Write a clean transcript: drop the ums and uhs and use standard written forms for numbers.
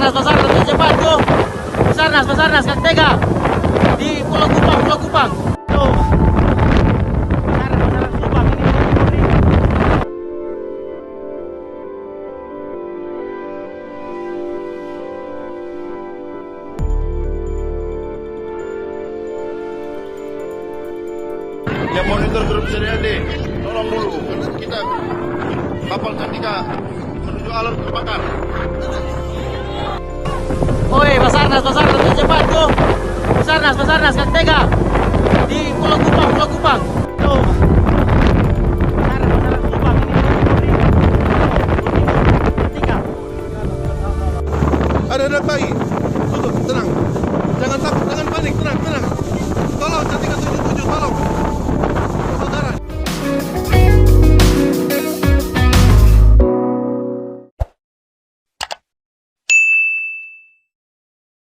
Basarnas, cepat go. Basarnas, Kang Tega. Di Pulau Kupang. Tuh. Basarnas Kupang ini. Ya monitor grup CDAD, tolong dulu. Kita kapal Cantika menuju alur terbakar. Oi, Basarnas, cepat go. Basarnas, Kang Tega. Di Pulau Kupang. Tuh. Basarnas Kupang ini. Ada bayi.